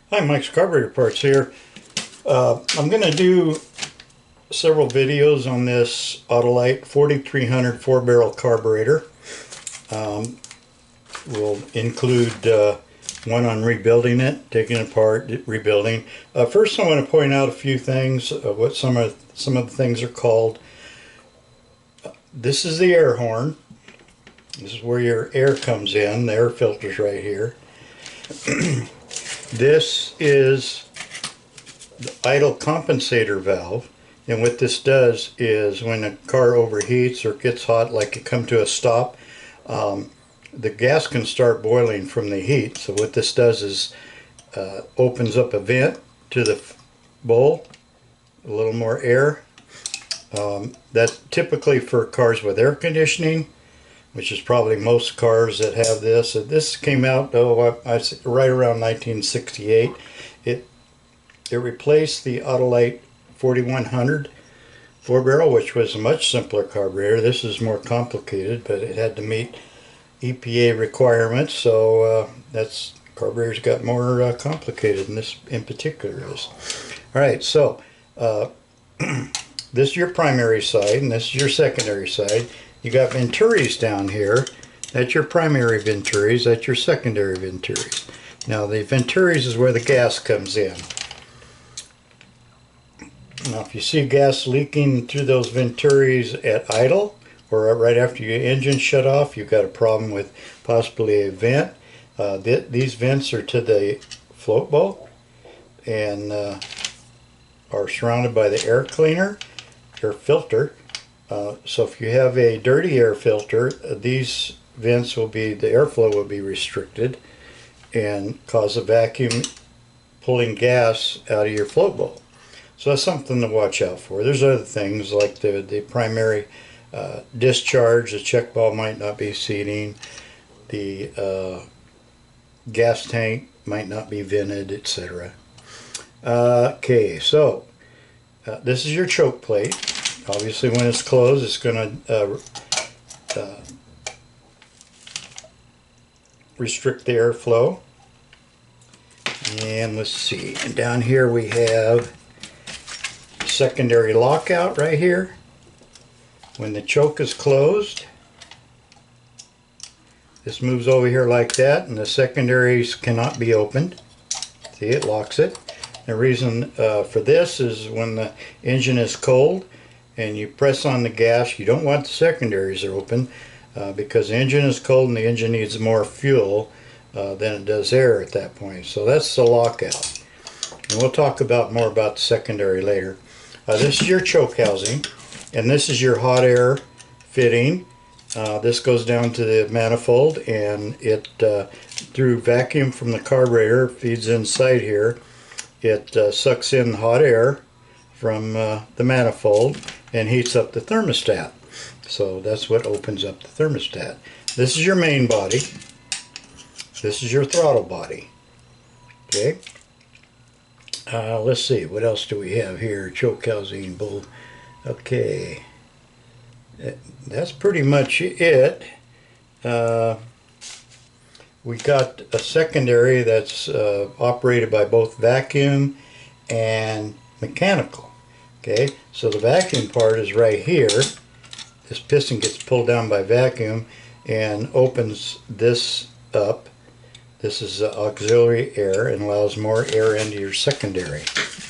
Hi, Mike's Carburetor Parts here. I'm going to do several videos on this Autolite 4300 4-barrel carburetor. We'll include one on rebuilding it, taking it apart, rebuilding. First, I want to point out a few things of what some of the things are called. This is the air horn. This is where your air comes in. The air filter's right here. This is the idle compensator valve, and what this does is when a car overheats or gets hot, like it come to a stop, the gas can start boiling from the heat. So what this does is opens up a vent to the bowl, a little more air. That's typically for cars with air conditioning, which is probably most cars that have this. This came out right around 1968. It replaced the Autolite 4100 4-barrel, which was a much simpler carburetor. This is more complicated, but it had to meet EPA requirements, so that's carburetors got more complicated than this in particular is. All right, so this is your primary side, and this is your secondary side. You got venturis down here. That's your primary venturis. That's your secondary venturis. Now the venturis is where the gas comes in. Now if you see gas leaking through those venturis at idle or right after your engine shut off, you've got a problem with possibly a vent. These vents are to the float bowl and are surrounded by the air cleaner, air filter. So if you have a dirty air filter, these vents will be, the airflow will be restricted and cause a vacuum pulling gas out of your float bowl. So that's something to watch out for. There's other things like the primary discharge, the check valve might not be seating, the gas tank might not be vented, etc. Okay, so this is your choke plate. Obviously when it's closed, it's going to restrict the airflow. And let's see, and down here we have secondary lockout right here. When the choke is closed, this moves over here like that, and the secondaries cannot be opened. See, it locks it. The reason for this is when the engine is cold and you press on the gas, you don't want the secondaries open because the engine is cold and the engine needs more fuel than it does air at that point. So that's the lockout. And we'll talk more about the secondary later. This is your choke housing, and this is your hot air fitting. This goes down to the manifold, and it through vacuum from the carburetor feeds inside here. It sucks in hot air from the manifold and heats up the thermostat. So that's what opens up the thermostat. This is your main body. This is your throttle body. Okay. Let's see, what else do we have here? Choke housing, bull. Okay. That's pretty much it. We got a secondary that's operated by both vacuum and mechanical. Okay, so the vacuum part is right here. This piston gets pulled down by vacuum and opens this up. This is auxiliary air and allows more air into your secondary.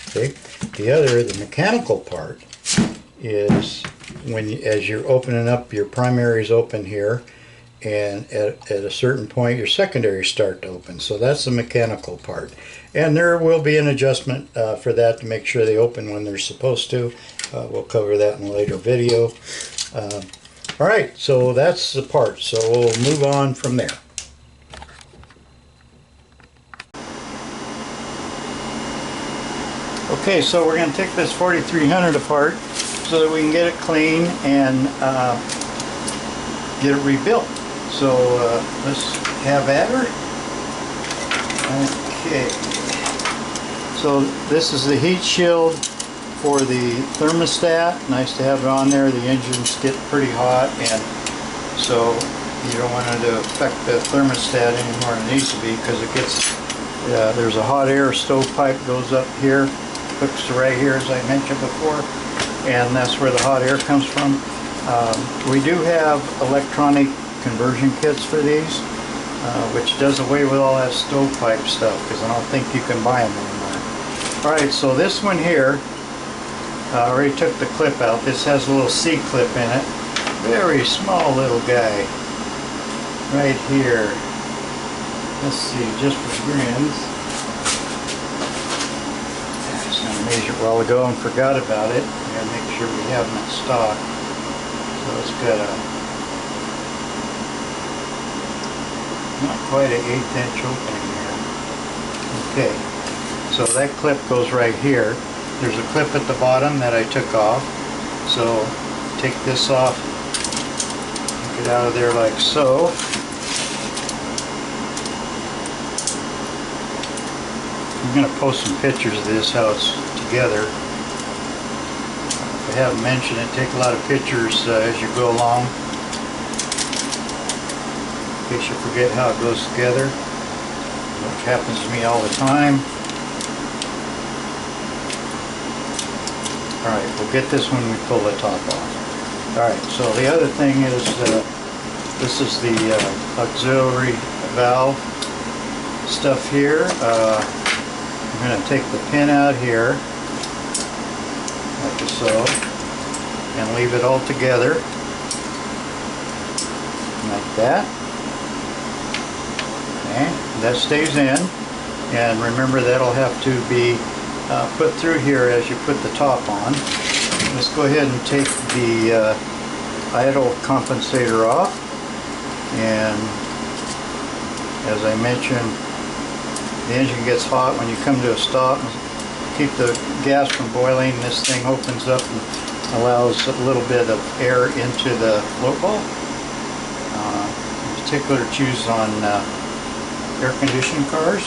Okay, the mechanical part is when as you're opening up, your primaries open here, and at a certain point your secondaries start to open. So that's the mechanical part, and there will be an adjustment for that to make sure they open when they're supposed to. We'll cover that in a later video. Alright, so that's the part, so we'll move on from there. Okay, so we're going to take this 4300 apart so that we can get it clean and get it rebuilt. So let's have at her. Okay, so this is the heat shield for the thermostat. Nice to have it on there. The engines get pretty hot, and so you don't want it to affect the thermostat any more than it needs to be, because it gets There's a hot air stovepipe goes up here, hooks to right here as I mentioned before, and that's where the hot air comes from. We do have electronic conversion kits for these, which does away with all that stovepipe stuff because I don't think you can buy them anymore. Alright, so this one here, I already took the clip out. This has a little C-clip in it. Very small little guy. Right here. Let's see, just for grins. I was going to measure it a while ago and forgot about it. I got to make sure we have them in stock. So it's got a not quite an 1/8 inch opening here. Okay, so that clip goes right here. There's a clip at the bottom that I took off. So take this off, take it out of there like so. I'm going to post some pictures of this, how it's together. If I haven't mentioned it, take a lot of pictures as you go along, in case you forget how it goes together, which happens to me all the time. Alright, we'll get this when we pull the top off. Alright, so the other thing is, this is the auxiliary valve stuff here. I'm going to take the pin out here, like so, and leave it all together, like that. Okay, that stays in, and remember that'll have to be put through here as you put the top on. Let's go ahead and take the idle compensator off, and as I mentioned, the engine gets hot when you come to a stop. Keep the gas from boiling. This thing opens up and allows a little bit of air into the float ball. In particular, it's used on air-conditioned cars.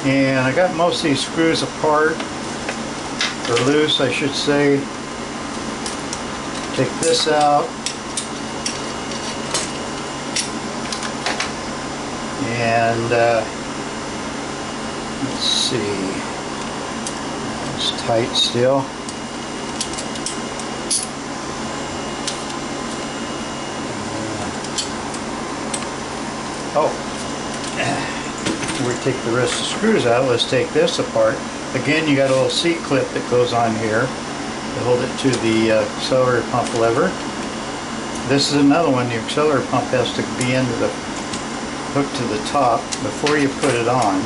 And I got most of these screws apart, or loose, I should say. Take this out. And let's see, it's tight still. We take the rest of the screws out. Let's take this apart. Again, you got a little seat clip that goes on here to hold it to the accelerator pump lever. This is another one. The accelerator pump has to be into the hook to the top before you put it on.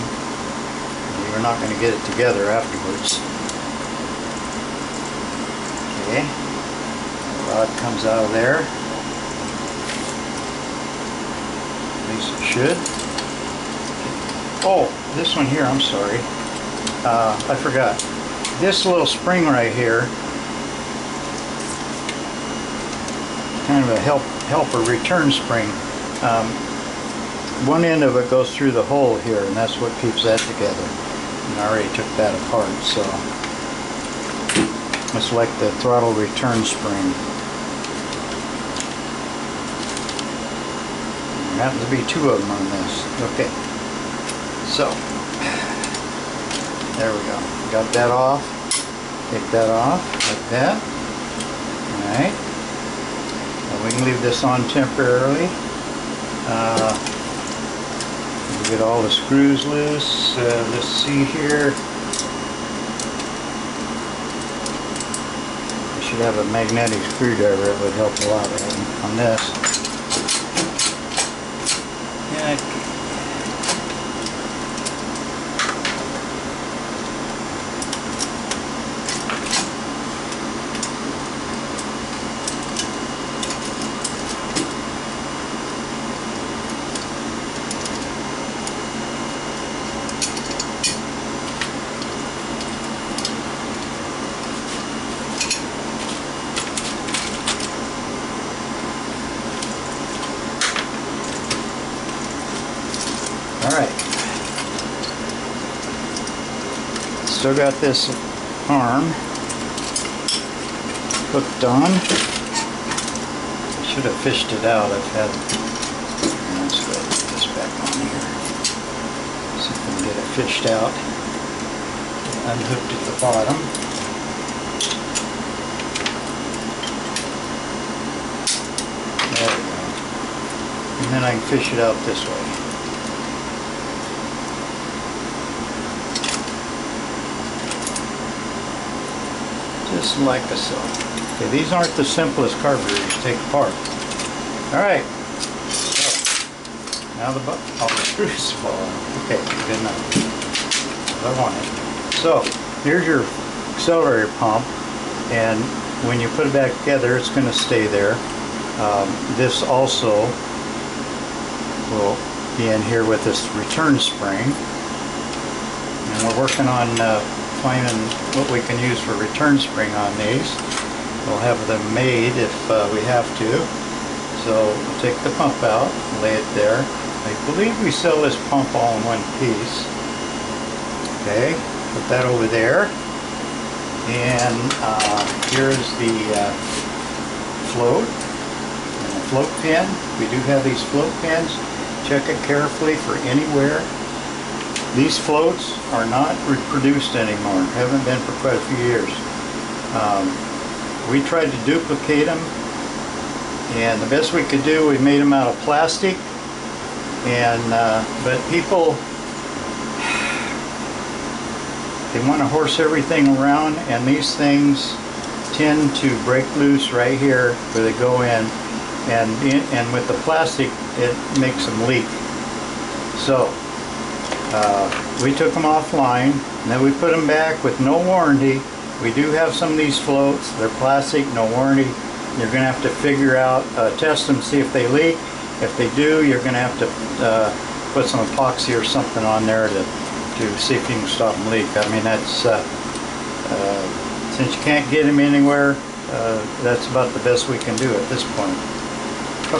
You're not going to get it together afterwards. Okay, the rod comes out of there. At least it should. Oh, this one here, I'm sorry. I forgot. This little spring right here, kind of a helper return spring. One end of it goes through the hole here, and that's what keeps that together. And I already took that apart, so it's like the throttle return spring. There happens to be two of them on this. Okay, so there we go. Got that off. Take that off like that. Alright. We can leave this on temporarily. Get all the screws loose. Let's see here. I should have a magnetic screwdriver. It would help a lot on this. Yeah. Alright, still got this arm hooked on. Should have fished it out. Let's go ahead and put this back on here. See if we can fished out. Unhooked at the bottom. There we go. And then I can fish it out this way. Just like so. Okay, these aren't the simplest carburetors to take apart. Alright. So, now all the screws fall out. Okay, good enough. I want it. So, here's your accelerator pump, and when you put it back together, it's going to stay there. This also will be in here with this return spring. And we're working on finding what we can use for return spring on these. We'll have them made if we have to. So we'll take the pump out, lay it there. I believe we sell this pump all in one piece. Okay, put that over there. And here's the float and the float pin. We do have these float pins. Check it carefully for anywhere. These floats are not reproduced anymore. Haven't been for quite a few years. We tried to duplicate them, and the best we could do, we made them out of plastic. And but people, they want to horse everything around, and these things tend to break loose right here where they go in, and with the plastic, it makes them leak. So we took them offline, and then we put them back with no warranty. We do have some of these floats. They're plastic, no warranty. You're going to have to figure out, test them, see if they leak. If they do, you're going to have to put some epoxy or something on there to see if you can stop them leak. I mean, that's since you can't get them anywhere, that's about the best we can do at this point.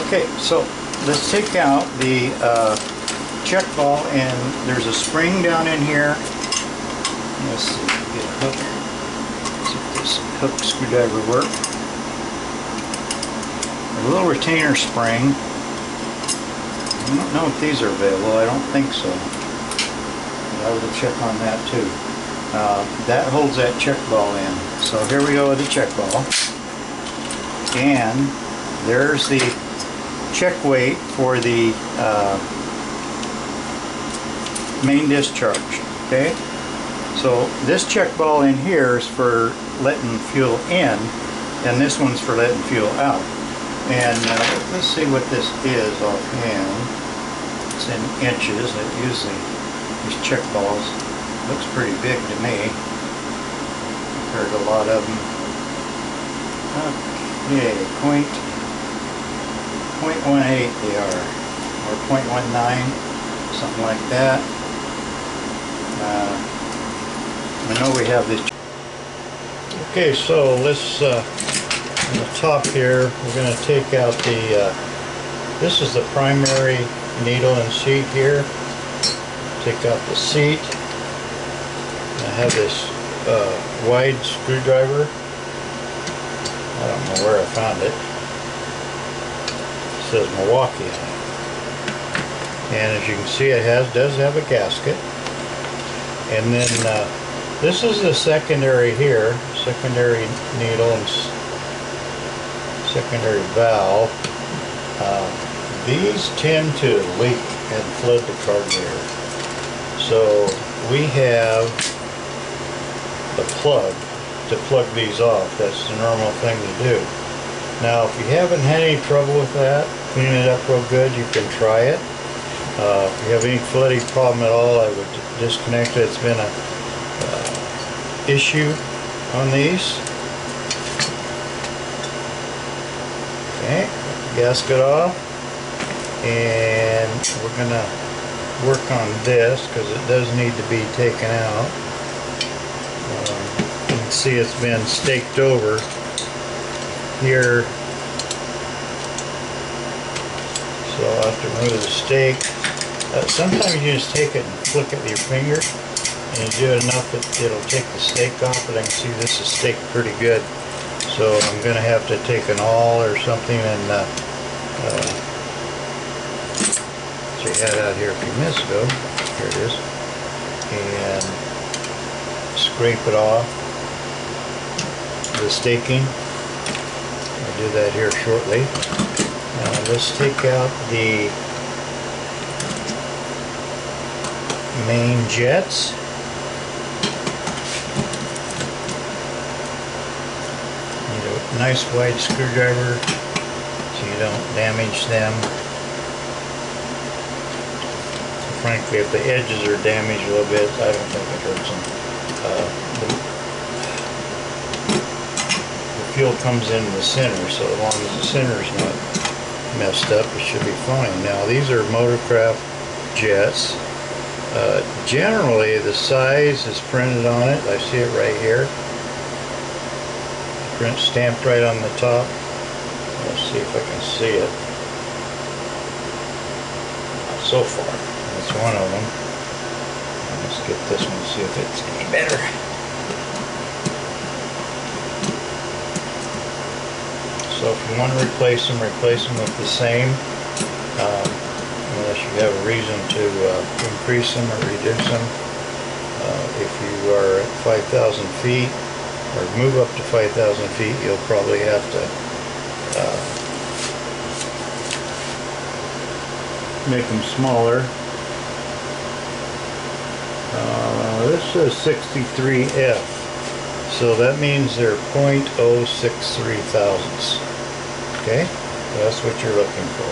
Okay, so let's take out the check ball, and there's a spring down in here. Let's see, get a hook. See if this hook screwdriver works. A little retainer spring. I don't know if these are available. I don't think so. But I will check on that too. That holds that check ball in. So here we go with the check ball. And there's the check weight for the main discharge. Okay? So this check ball in here is for letting fuel in, and this one's for letting fuel out. And let's see what this is offhand. It's in inches. It usually, these check balls, looks pretty big to me compared to a lot of them. Okay, 0.18 they are, or 0.19, something like that. I know we have this. Okay, so let's on the top here, we're going to take out the, this is the primary needle and seat here. Take out the seat. I have this wide screwdriver. I don't know where I found it. It says Milwaukee on it. And as you can see, it does have a gasket. And then this is the secondary here, secondary needle and secondary valve. These tend to leak and flood the carburetor. So we have the plug to plug these off. That's the normal thing to do. Now if you haven't had any trouble with that, clean it up real good, you can try it. If you have any flooding problem at all, I would disconnect it. It's been a issue on these. Okay, gasket off, and we're going to work on this because it does need to be taken out. You can see it's been staked over here, so I'll have to remove the stake. Sometimes you just take it and flick it with your finger, and you do it enough that it'll take the stake off, but I can see this is staked pretty good. So I'm going to have to take an awl or something and which I had out here a few minutes ago. Here it is. and scrape it off the staking. I'll do that here shortly. Let's take out the main jets. Need a nice wide screwdriver so you don't damage them. Frankly, if the edges are damaged a little bit, I don't think it hurts them. The fuel comes in the center, so as long as the center is not messed up, it should be fine. Now, these are Motorcraft jets. Generally, the size is printed on it. I see it right here. Print stamped right on the top. Let's see if I can see it. Not so far. That's one of them. Let's get this one and see if it's any better. So if you want to replace them with the same, unless you have a reason to increase them or reduce them. If you are at 5,000 feet or move up to 5,000 feet, you'll probably have to make them smaller. This says 63F, so that means they're 0.063 thousandths. Okay, so that's what you're looking for.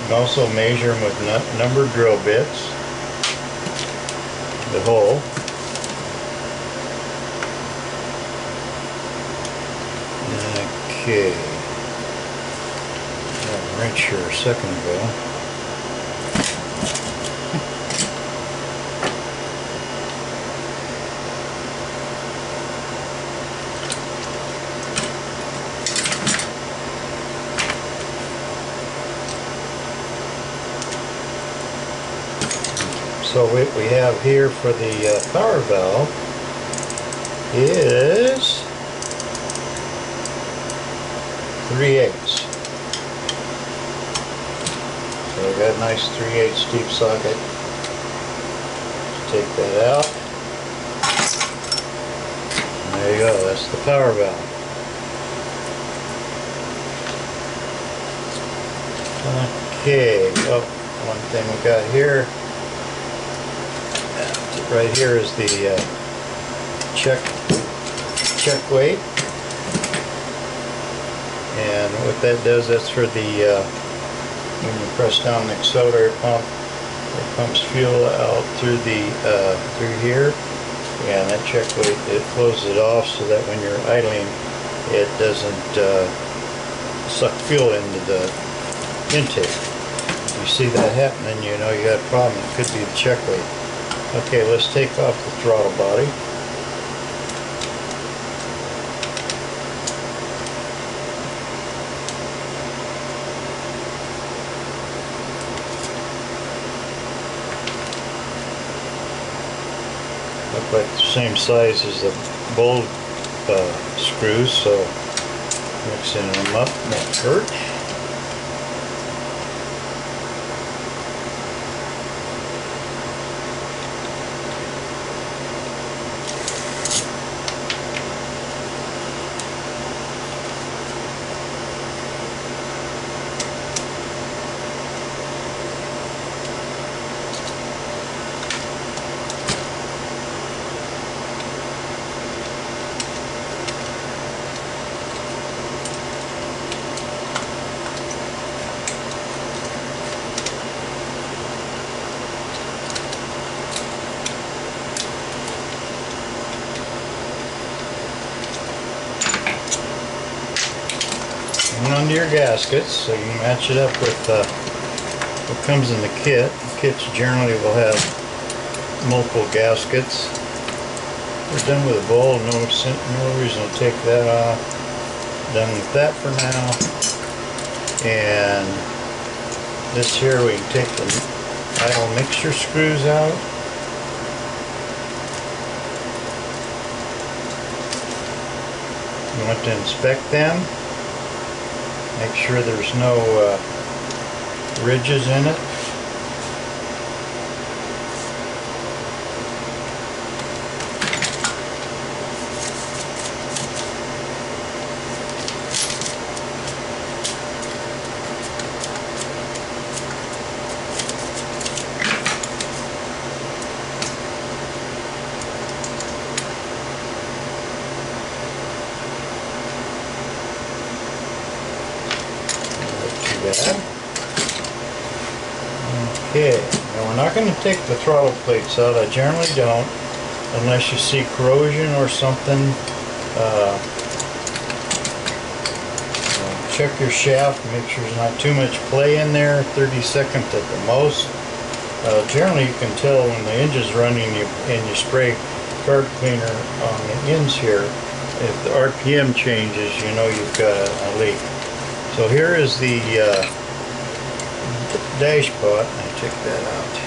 You can also measure them with numbered drill bits, the hole. Okay, I had a wrench here a second ago. So what we have here for the power valve is 3/8. So we got a nice 3/8 deep socket. Take that out. And there you go, that's the power valve. Okay, oh, one thing we got here. Right here is the check weight, and what that does, that's for the when you press down the accelerator pump, it pumps fuel out through the through here, and that check weight, it closes it off so that when you're idling, it doesn't suck fuel into the intake. If you see that happening, you know you got a problem. It could be the check weight. Okay, let's take off the throttle body. Look like the same size as the bolt screws, so mixing them up won't hurt. Onto your gaskets, so you can match it up with what comes in the kit. The kits generally will have multiple gaskets. We're done with the bowl, no reason to take that off. Done with that for now. And this here, we can take the idle mixture screws out. You want to inspect them. Make sure there's no ridges in it. bad. Okay, now we're not going to take the throttle plates out. I generally don't, unless you see corrosion or something. Check your shaft, make sure there's not too much play in there, 30 seconds at the most. Generally you can tell when the engine's running and you spray carb cleaner on the ends here. If the RPM changes, you know you've got a leak. So here is the dash pot. I take that out.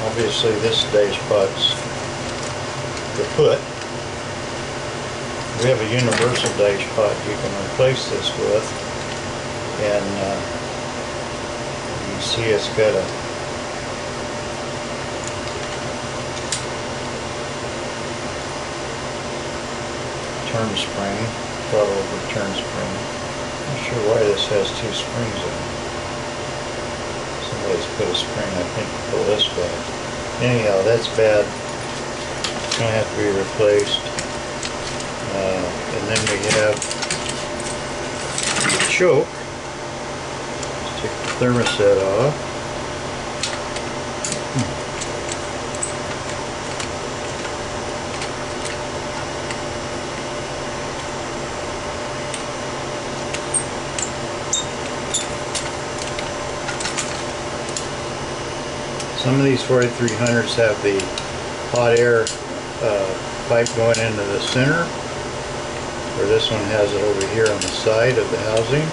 Obviously this dash pot's kaput. We have a universal dash pot you can replace this with, and you can see it's got a turn spring, throttle over turn spring. Not sure why this has two springs in it. Somebody's put a spring, I think, to pull this back. Anyhow, that's bad. It's going to have to be replaced. And then we have the choke. Let's take the thermostat off. Some of these 4300s have the hot air pipe going into the center, where this one has it over here on the side of the housing.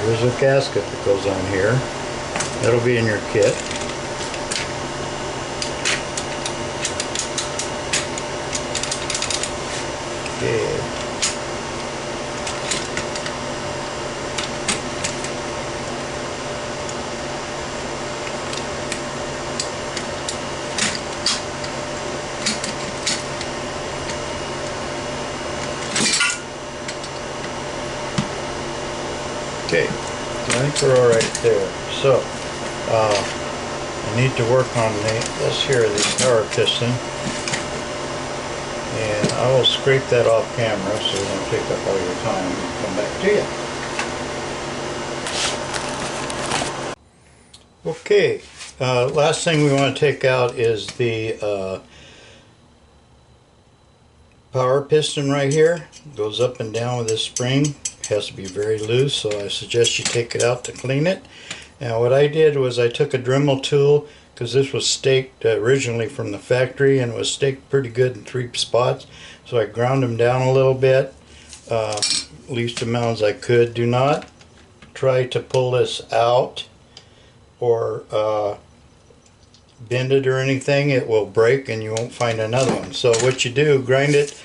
There's a gasket that goes on here. That'll be in your kit. Okay. Okay, I think we're all right there. So, I need to work on this here, the power piston, and I will scrape that off camera so we don't take up all your time and come back to you. Okay, last thing we want to take out is the power piston right here. It goes up and down with this spring. Has to be very loose, so I suggest you take it out to clean it. Now what I did was I took a Dremel tool, because this was staked originally from the factory and was staked pretty good in 3 spots, so I ground them down a little bit, least amount as I could. Do not try to pull this out or bend it or anything. It will break and you won't find another one. So what you do, grind it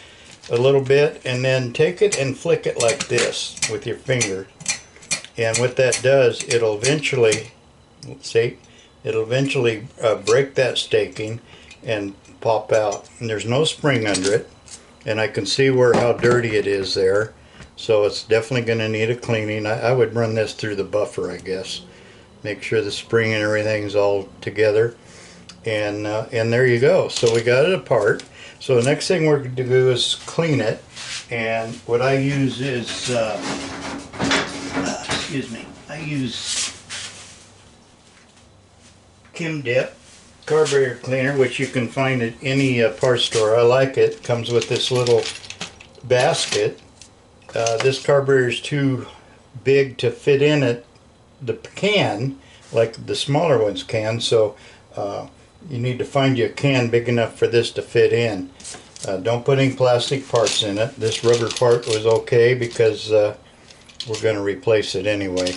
a little bit and then take it and flick it like this with your finger, and what that does, it'll eventually, see, it'll eventually break that staking and pop out, and there's no spring under it, and I can see how dirty it is there, so it's definitely going to need a cleaning. I would run this through the buffer, I guess, make sure the spring and everything's all together, and there you go. So we got it apart. So the next thing we're going to do is clean it, and what I use is, excuse me, I use Kim Dip carburetor cleaner, which you can find at any parts store. I like it. It comes with this little basket. This carburetor is too big to fit in it, the can, like the smaller ones can, so you need to find you a can big enough for this to fit in. Don't put any plastic parts in it. This rubber part was okay because we're going to replace it anyway.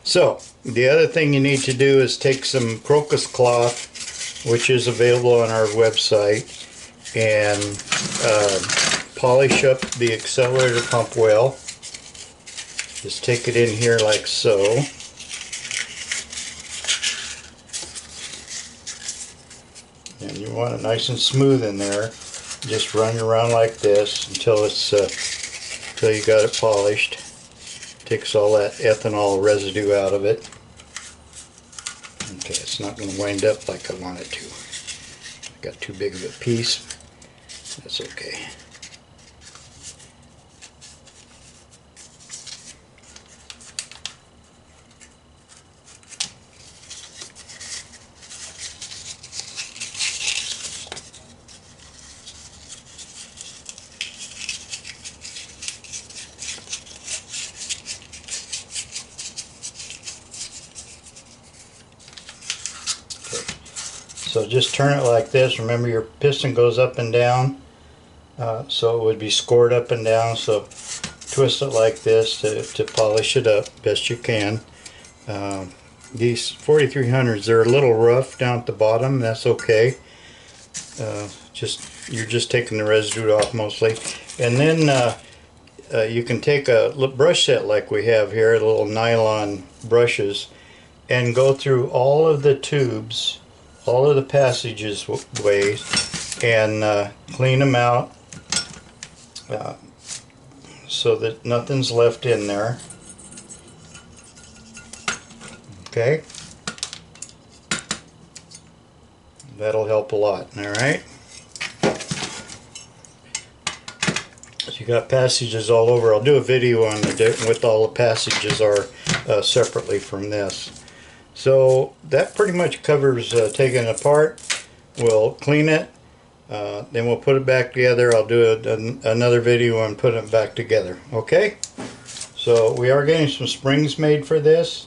So the other thing you need to do is take some crocus cloth, which is available on our website, and polish up the accelerator pump well. Just take it in here like so. And you want it nice and smooth in there. Just run it around like this until it's until you got it polished. Takes all that ethanol residue out of it. Okay, it's not going to wind up like I want it to. I got too big of a piece. That's okay. So just turn it like this. Remember, your piston goes up and down, so it would be scored up and down. So twist it like this to polish it up best you can. These 4300s, they're a little rough down at the bottom. That's okay. You're just taking the residue off mostly. And then you can take a brush set like we have here, little nylon brushes, and go through all of the tubes, all of the passages ways, and clean them out so that nothing's left in there. Okay, that'll help a lot. All right, so you got passages all over. I'll do a video on what all the passages are separately from this. So that pretty much covers taking it apart. We'll clean it, then we'll put it back together. I'll do another video on putting it back together. Okay? So we are getting some springs made for this.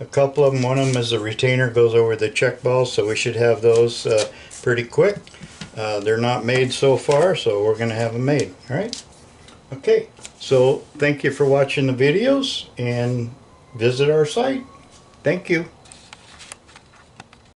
A couple of them. One of them is a retainer, goes over the check balls, so we should have those pretty quick. They're not made so far, so we're going to have them made. Alright? Okay. So thank you for watching the videos, and visit our site. Thank you.